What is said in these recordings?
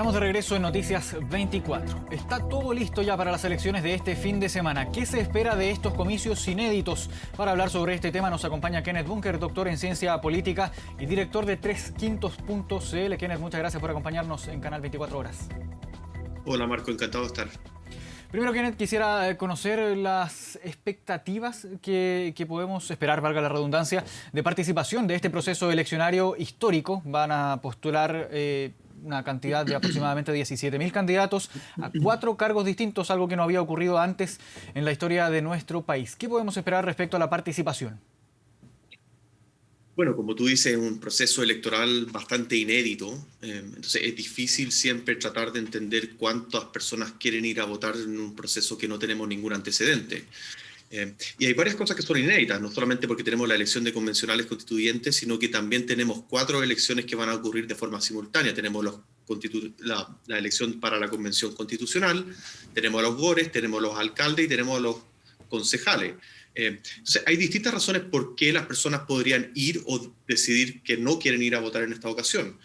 Estamos de regreso en Noticias 24. Está todo listo ya para las elecciones de este fin de semana. ¿Qué se espera de estos comicios inéditos? Para hablar sobre este tema nos acompaña Kenneth Bunker, doctor en Ciencia Política y director de 3quintos.cl. Kenneth, muchas gracias por acompañarnos en Canal 24 Horas. Hola Marco, encantado de estar. Primero, Kenneth, quisiera conocer las expectativas que podemos esperar, valga la redundancia, de participación de este proceso eleccionario histórico. Van a postular una cantidad de aproximadamente 17.000 candidatos a 4 cargos distintos, algo que no había ocurrido antes en la historia de nuestro país. ¿Qué podemos esperar respecto a la participación? Bueno, como tú dices, es un proceso electoral bastante inédito, entonces es difícil siempre tratar de entender cuántas personas quieren ir a votar en un proceso que no tenemos ningún antecedente. Y hay varias cosas que son inéditas, no solamente porque tenemos la elección de convencionales constituyentes, sino que también tenemos 4 elecciones que van a ocurrir de forma simultánea. Tenemos la elección para la convención constitucional, tenemos a los gores, tenemos a los alcaldes y tenemos a los concejales. Entonces, hay distintas razones por qué las personas podrían ir o decidir que no quieren ir a votar en esta ocasión.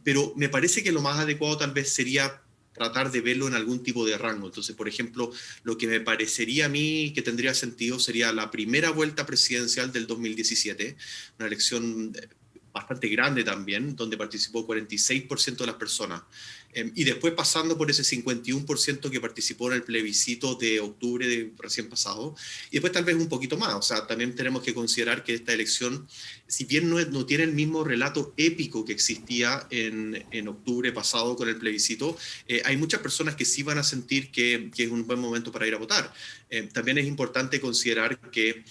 Pero me parece que lo más adecuado tal vez sería tratar de verlo en algún tipo de rango. Entonces, por ejemplo, lo que me parecería a mí que tendría sentido sería la primera vuelta presidencial del 2017, una elección bastante grande también, donde participó 46% de las personas. Y después pasando por ese 51% que participó en el plebiscito de octubre de recién pasado, y después tal vez un poquito más. O sea, también tenemos que considerar que esta elección, si bien no tiene el mismo relato épico que existía en octubre pasado con el plebiscito, hay muchas personas que sí van a sentir que es un buen momento para ir a votar. También es importante considerar que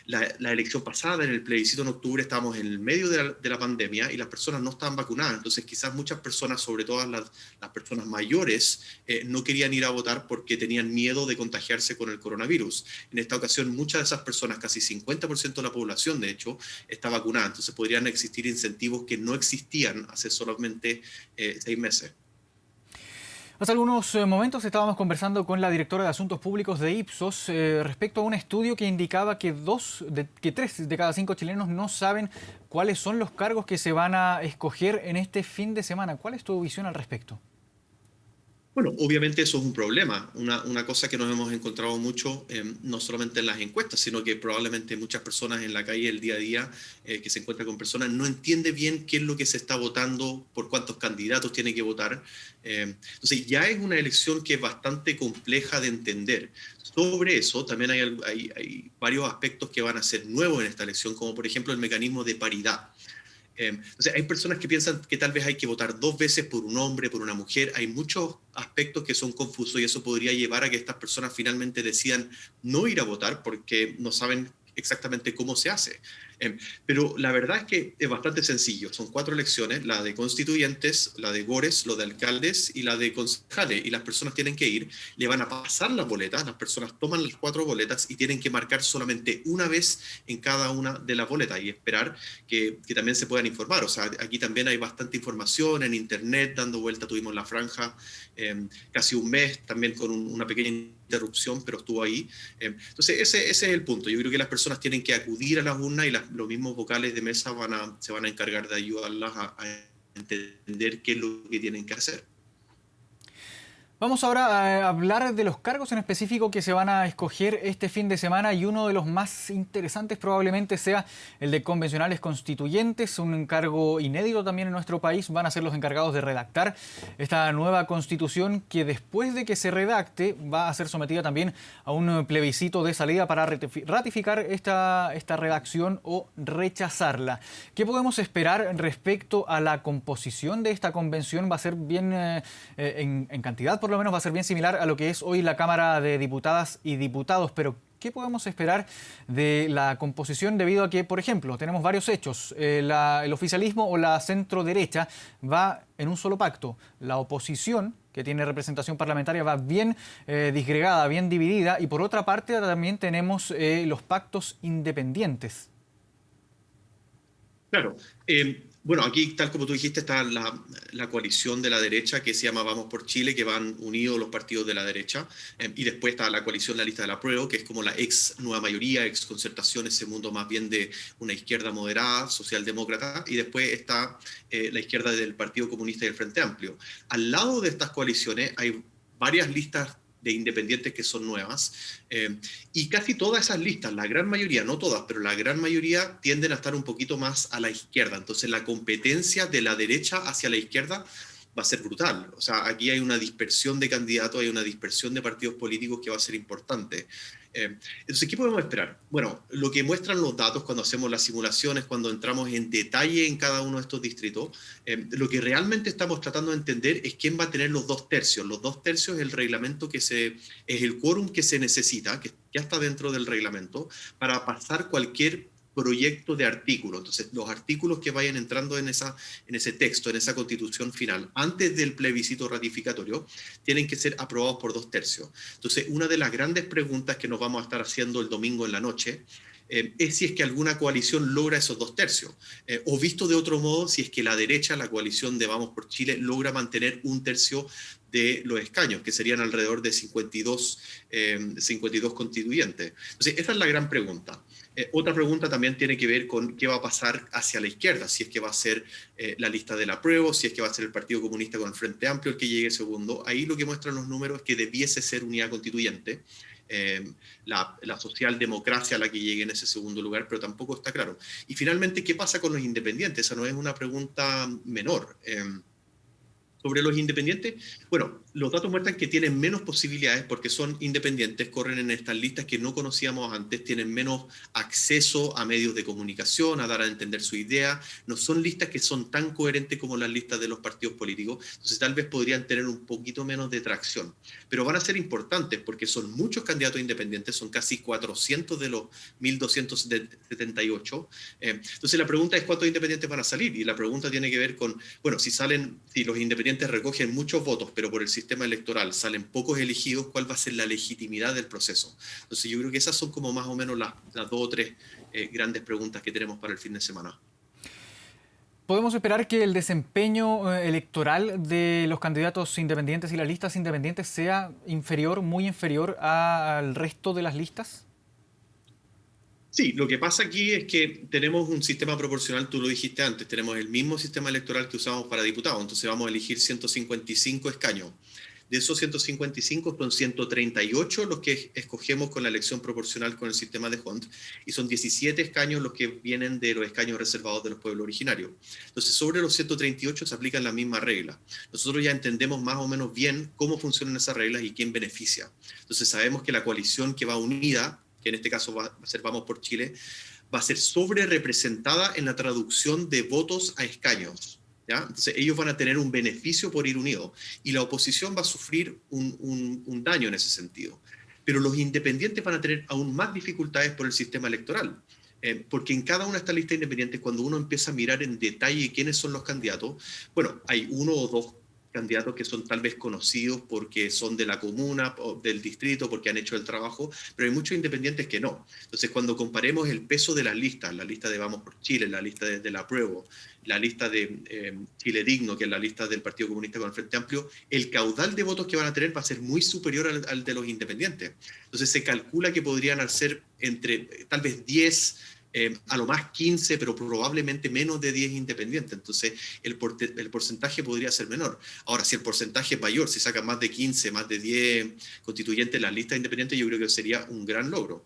la elección pasada, en el plebiscito en octubre, estábamos en el medio de la pandemia y las personas no estaban vacunadas. Entonces quizás muchas personas, sobre todo las personas mayores, no querían ir a votar porque tenían miedo de contagiarse con el coronavirus. En esta ocasión, muchas de esas personas, casi 50% de la población, de hecho, está vacunada. Entonces podrían existir incentivos que no existían hace solamente 6 meses. Hace algunos momentos estábamos conversando con la directora de Asuntos Públicos de Ipsos respecto a un estudio que indicaba que 3 de cada 5 chilenos no saben cuáles son los cargos que se van a escoger en este fin de semana. ¿Cuál es tu visión al respecto? Bueno, obviamente eso es un problema, una cosa que nos hemos encontrado mucho, no solamente en las encuestas, sino que probablemente muchas personas en la calle el día a día que se encuentran con personas no entiende bien qué es lo que se está votando, por cuántos candidatos tiene que votar. Entonces ya es una elección que es bastante compleja de entender. Sobre eso también hay varios aspectos que van a ser nuevos en esta elección, como por ejemplo el mecanismo de paridad. Entonces, hay personas que piensan que tal vez hay que votar 2 veces por un hombre, por una mujer. Hay muchos aspectos que son confusos y eso podría llevar a que estas personas finalmente decidan no ir a votar porque no saben exactamente cómo se hace. Pero la verdad es que es bastante sencillo. Son 4 elecciones, la de constituyentes, la de gores, la de alcaldes y la de concejales. Y las personas tienen que ir, le van a pasar las boletas, las personas toman las 4 boletas y tienen que marcar solamente una vez en cada una de las boletas y esperar que también se puedan informar. O sea, aquí también hay bastante información en internet, dando vuelta, tuvimos la franja casi un mes, también con una pequeña interrupción, pero estuvo ahí. Entonces, ese es el punto. Yo creo que las personas tienen que acudir a las urnas y los mismos vocales de mesa se van a encargar de ayudarlas a entender qué es lo que tienen que hacer. Vamos ahora a hablar de los cargos en específico que se van a escoger este fin de semana y uno de los más interesantes probablemente sea el de convencionales constituyentes, un cargo inédito también en nuestro país. Van a ser los encargados de redactar esta nueva constitución que después de que se redacte va a ser sometida también a un plebiscito de salida para ratificar esta redacción o rechazarla. ¿Qué podemos esperar respecto a la composición de esta convención? Va a ser bien en cantidad, por lo menos va a ser bien similar a lo que es hoy la Cámara de Diputadas y Diputados, pero ¿qué podemos esperar de la composición debido a que, por ejemplo, tenemos varios hechos? El oficialismo o la centro-derecha va en un solo pacto. La oposición, que tiene representación parlamentaria, va bien disgregada, bien dividida, y por otra parte también tenemos los pactos independientes. Claro. Bueno, aquí, tal como tú dijiste, está la coalición de la derecha que se llama Vamos por Chile, que van unidos los partidos de la derecha, y después está la coalición La Lista del Apruebo, que es como la ex Nueva Mayoría, ex Concertación, ese mundo más bien de una izquierda moderada, socialdemócrata, y después está la izquierda del Partido Comunista y el Frente Amplio. Al lado de estas coaliciones hay varias listas de independientes que son nuevas, y casi todas esas listas, la gran mayoría, no todas, pero la gran mayoría tienden a estar un poquito más a la izquierda. Entonces la competencia de la derecha hacia la izquierda va a ser brutal. O sea, aquí hay una dispersión de candidatos, hay una dispersión de partidos políticos que va a ser importante. Entonces, ¿qué podemos esperar? Bueno, lo que muestran los datos cuando hacemos las simulaciones, cuando entramos en detalle en cada uno de estos distritos, lo que realmente estamos tratando de entender es quién va a tener los 2 tercios. Los 2 tercios es el reglamento es el quórum que se necesita, que ya está dentro del reglamento, para pasar cualquier proyecto de artículo. Entonces, los artículos que vayan entrando en ese texto, en esa constitución final, antes del plebiscito ratificatorio, tienen que ser aprobados por 2 tercios. Entonces, una de las grandes preguntas que nos vamos a estar haciendo el domingo en la noche es si es que alguna coalición logra esos 2 tercios. O visto de otro modo, si es que la derecha, la coalición de Vamos por Chile, logra mantener 1 tercio de los escaños, que serían alrededor de 52 constituyentes. Entonces, esa es la gran pregunta. Otra pregunta también tiene que ver con qué va a pasar hacia la izquierda, si es que va a ser la lista del apruebo, si es que va a ser el Partido Comunista con el Frente Amplio el que llegue segundo. Ahí lo que muestran los números es que debiese ser unidad constituyente, la socialdemocracia la que llegue en ese segundo lugar, pero tampoco está claro. Y finalmente, ¿qué pasa con los independientes? Esa no es una pregunta menor. Sobre los independientes, bueno, los datos muestran que tienen menos posibilidades porque son independientes, corren en estas listas que no conocíamos antes, tienen menos acceso a medios de comunicación, a dar a entender su idea, no son listas que son tan coherentes como las listas de los partidos políticos, entonces tal vez podrían tener un poquito menos de tracción, pero van a ser importantes porque son muchos candidatos independientes, son casi 400 de los 1.278, entonces la pregunta es cuántos independientes van a salir, y la pregunta tiene que ver con, bueno, si los independientes recogen muchos votos, pero por el sistema electoral salen pocos elegidos, ¿cuál va a ser la legitimidad del proceso? Entonces yo creo que esas son como más o menos las 2 o 3 grandes preguntas que tenemos para el fin de semana. ¿Podemos esperar que el desempeño electoral de los candidatos independientes y las listas independientes sea inferior, muy inferior al resto de las listas? Sí, lo que pasa aquí es que tenemos un sistema proporcional, tú lo dijiste antes, tenemos el mismo sistema electoral que usamos para diputados, entonces vamos a elegir 155 escaños. De esos 155 son 138 los que escogemos con la elección proporcional con el sistema de Hunt, y son 17 escaños los que vienen de los escaños reservados de los pueblos originarios. Entonces, sobre los 138 se aplican las mismas reglas. Nosotros ya entendemos más o menos bien cómo funcionan esas reglas y quién beneficia. Entonces, sabemos que la coalición que va unida, que en este caso va a ser Vamos por Chile, va a ser sobre representada en la traducción de votos a escaños, ¿ya? Entonces ellos van a tener un beneficio por ir unidos y la oposición va a sufrir un daño en ese sentido. Pero los independientes van a tener aún más dificultades por el sistema electoral. Porque en cada una de estas listas independientes, cuando uno empieza a mirar en detalle quiénes son los candidatos, bueno, hay 1 o 2 candidatos que son tal vez conocidos porque son de la comuna o del distrito, porque han hecho el trabajo, pero hay muchos independientes que no. Entonces, cuando comparemos el peso de las listas, la lista de Vamos por Chile, la lista de la Apruebo, la lista de Chile Digno, que es la lista del Partido Comunista con el Frente Amplio, el caudal de votos que van a tener va a ser muy superior al de los independientes. Entonces, se calcula que podrían ser entre tal vez 10, a lo más 15, pero probablemente menos de 10 independientes. Entonces, el porcentaje podría ser menor. Ahora, si el porcentaje es mayor, si sacan más de 15, más de 10 constituyentes en las listas independientes, yo creo que sería un gran logro.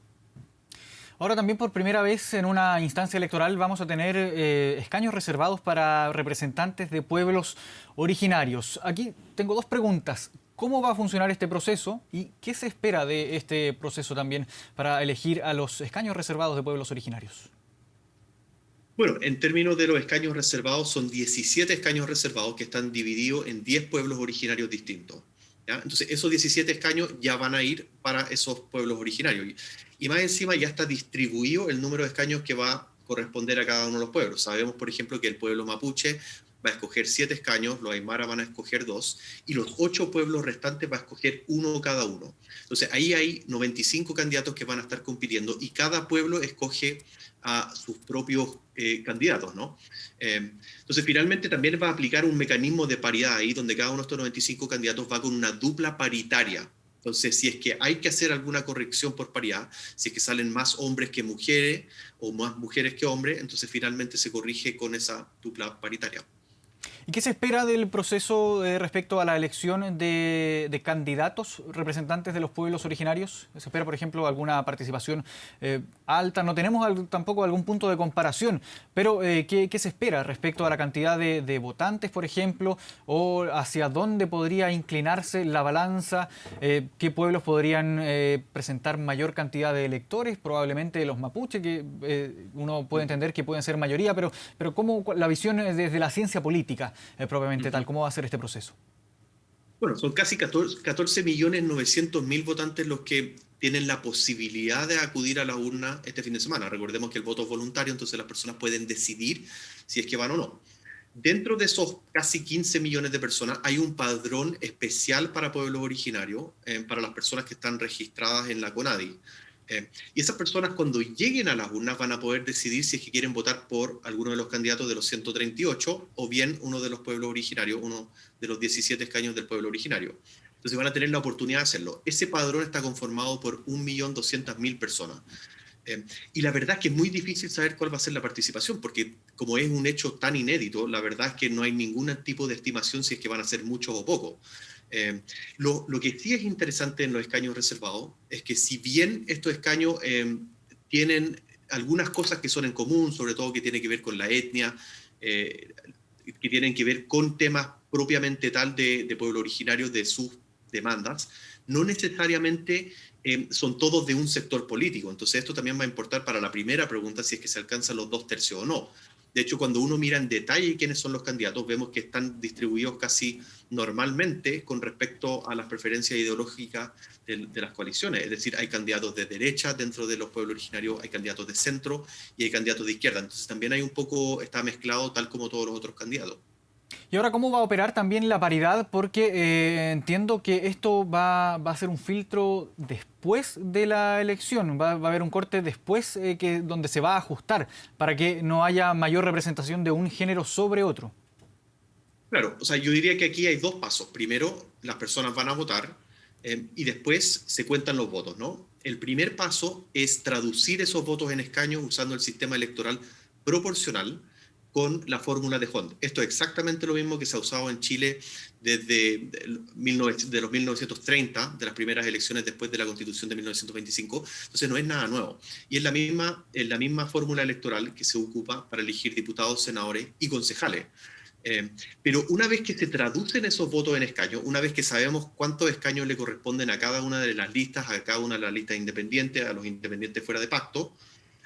Ahora también por primera vez en una instancia electoral vamos a tener escaños reservados para representantes de pueblos originarios. Aquí tengo 2 preguntas. ¿Cómo va a funcionar este proceso y qué se espera de este proceso también para elegir a los escaños reservados de pueblos originarios? Bueno, en términos de los escaños reservados, son 17 escaños reservados que están divididos en 10 pueblos originarios distintos, ¿ya? Entonces, esos 17 escaños ya van a ir para esos pueblos originarios. Y más encima ya está distribuido el número de escaños que va a corresponder a cada uno de los pueblos. Sabemos, por ejemplo, que el pueblo mapuche va a escoger 7 escaños, los aymara van a escoger 2, y los 8 pueblos restantes va a escoger 1 cada uno. Entonces ahí hay 95 candidatos que van a estar compitiendo, y cada pueblo escoge a sus propios candidatos, ¿no? Entonces, finalmente también va a aplicar un mecanismo de paridad ahí, donde cada uno de estos 95 candidatos va con una dupla paritaria. Entonces, si es que hay que hacer alguna corrección por paridad, si es que salen más hombres que mujeres o más mujeres que hombres, entonces finalmente se corrige con esa dupla paritaria. ¿Y qué se espera del proceso respecto a la elección de candidatos representantes de los pueblos originarios? ¿Se espera, por ejemplo, alguna participación alta? No tenemos tampoco algún punto de comparación, pero ¿qué se espera respecto a la cantidad de votantes, por ejemplo, o hacia dónde podría inclinarse la balanza? ¿Qué pueblos podrían presentar mayor cantidad de electores? Probablemente los mapuches, que uno puede entender que pueden ser mayoría, pero ¿cómo la visión desde la ciencia política? Propiamente tal, ¿cómo va a ser este proceso? Bueno, son casi 14.900.000 votantes los que tienen la posibilidad de acudir a la urna este fin de semana. Recordemos que el voto es voluntario, entonces las personas pueden decidir si es que van o no. Dentro de esos casi 15 millones de personas hay un padrón especial para pueblos originarios, para las personas que están registradas en la CONADI. Y esas personas cuando lleguen a las urnas van a poder decidir si es que quieren votar por alguno de los candidatos de los 138 o bien uno de los pueblos originarios, uno de los 17 escaños del pueblo originario. Entonces van a tener la oportunidad de hacerlo. Ese padrón está conformado por 1.200.000 personas. Y la verdad es que es muy difícil saber cuál va a ser la participación, porque como es un hecho tan inédito, la verdad es que no hay ningún tipo de estimación si es que van a ser muchos o pocos. Lo que sí es interesante en los escaños reservados es que si bien estos escaños tienen algunas cosas que son en común, sobre todo que tiene que ver con la etnia, que tienen que ver con temas propiamente tal de pueblo originario, de sus demandas, no necesariamente son todos de un sector político. Entonces esto también va a importar para la primera pregunta, si es que se alcanzan los 2/3 o no. De hecho, cuando uno mira en detalle quiénes son los candidatos, vemos que están distribuidos casi normalmente con respecto a las preferencias ideológicas de las coaliciones. Es decir, hay candidatos de derecha dentro de los pueblos originarios, hay candidatos de centro y hay candidatos de izquierda. Entonces también hay un poco, está mezclado tal como todos los otros candidatos. Y ahora, ¿cómo va a operar también la paridad? Porque entiendo que esto va a ser un filtro después de la elección. Va a haber un corte después donde se va a ajustar para que no haya mayor representación de un género sobre otro. Claro, o sea, yo diría que aquí hay dos pasos. Primero, las personas van a votar y después se cuentan los votos, ¿no? El primer paso es traducir esos votos en escaños usando el sistema electoral proporcional con la fórmula de Hond. Esto es exactamente lo mismo que se ha usado en Chile desde de los 1930, de las primeras elecciones después de la Constitución de 1925. Entonces no es nada nuevo. Y es la misma fórmula electoral que se ocupa para elegir diputados, senadores y concejales. Pero una vez que se traducen esos votos en escaños, una vez que sabemos cuántos escaños le corresponden a cada una de las listas, a cada una de las listas independientes, a los independientes fuera de pacto,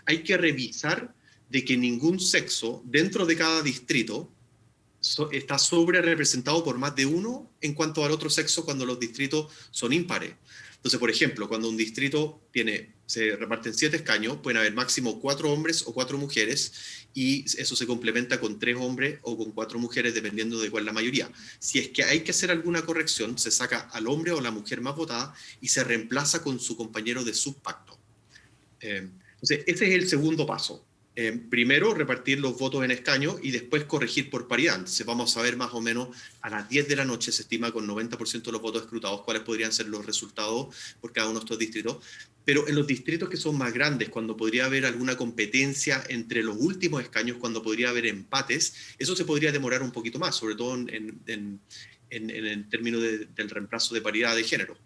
hay que revisar de que ningún sexo dentro de cada distrito está sobre representado por más de uno en cuanto al otro sexo cuando los distritos son ímpares. Entonces, por ejemplo, cuando un distrito se reparten 7 escaños, pueden haber máximo 4 hombres o 4 mujeres, y eso se complementa con 3 hombres o con 4 mujeres, dependiendo de cuál es la mayoría. Si es que hay que hacer alguna corrección, se saca al hombre o la mujer más votada y se reemplaza con su compañero de subpacto. Entonces, ese es el segundo paso. Primero repartir los votos en escaños y después corregir por paridad. Entonces vamos a ver más o menos a las 10 de la noche, se estima con 90% de los votos escrutados cuáles podrían ser los resultados por cada uno de estos distritos. Pero en los distritos que son más grandes, cuando podría haber alguna competencia entre los últimos escaños, cuando podría haber empates, eso se podría demorar un poquito más, sobre todo en términos del reemplazo de paridad de género.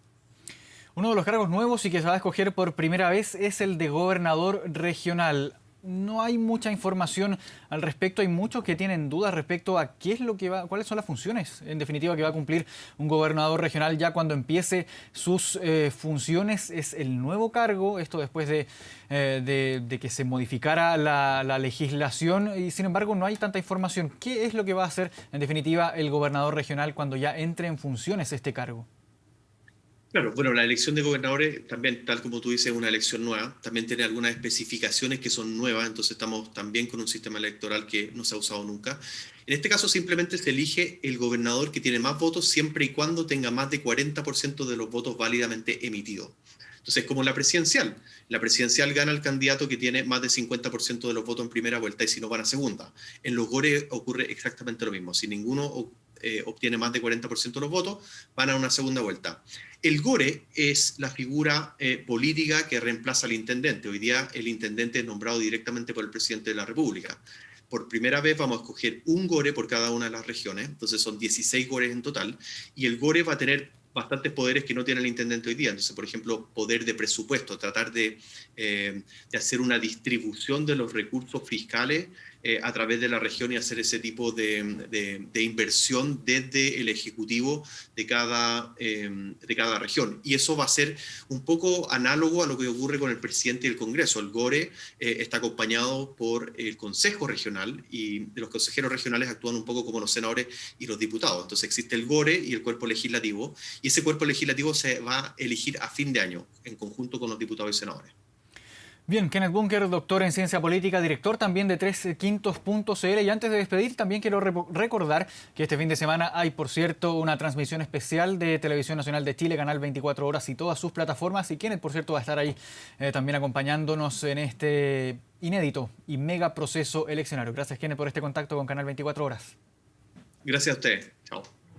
Uno de los cargos nuevos y que se va a escoger por primera vez es el de gobernador regional. No hay mucha información al respecto, hay muchos que tienen dudas respecto a qué es lo que cuáles son las funciones, en definitiva, que va a cumplir un gobernador regional ya cuando empiece sus funciones. Es el nuevo cargo, esto después de que se modificara la legislación, y sin embargo no hay tanta información. ¿Qué es lo que va a hacer, en definitiva, el gobernador regional cuando ya entre en funciones este cargo? Claro, bueno, la elección de gobernadores también, tal como tú dices, es una elección nueva. También tiene algunas especificaciones que son nuevas, entonces estamos también con un sistema electoral que no se ha usado nunca. En este caso simplemente se elige el gobernador que tiene más votos siempre y cuando tenga más de 40% de los votos válidamente emitidos. Entonces, como la presidencial gana el candidato que tiene más del 50% de los votos en primera vuelta y si no van a segunda. En los GORE ocurre exactamente lo mismo. Si ninguno obtiene más del 40% de los votos, van a una segunda vuelta. El GORE es la figura política que reemplaza al intendente. Hoy día el intendente es nombrado directamente por el presidente de la República. Por primera vez vamos a escoger un GORE por cada una de las regiones, entonces son 16 GORES en total, y el GORE va a tener bastantes poderes que no tiene el intendente hoy día. Entonces, por ejemplo, poder de presupuesto, tratar de hacer una distribución de los recursos fiscales a través de la región y hacer ese tipo de inversión desde el ejecutivo de cada región. Y eso va a ser un poco análogo a lo que ocurre con el presidente y el Congreso. El GORE está acompañado por el Consejo Regional y los consejeros regionales actúan un poco como los senadores y los diputados. Entonces existe el GORE y el cuerpo legislativo, y ese cuerpo legislativo se va a elegir a fin de año en conjunto con los diputados y senadores. Bien, Kenneth Bunker, doctor en Ciencia Política, director también de 3quintos.cl. Y antes de despedir, también quiero recordar que este fin de semana hay, por cierto, una transmisión especial de Televisión Nacional de Chile, Canal 24 Horas y todas sus plataformas. Y Kenneth, por cierto, va a estar ahí también acompañándonos en este inédito y mega proceso eleccionario. Gracias, Kenneth, por este contacto con Canal 24 Horas. Gracias a ustedes. Chao.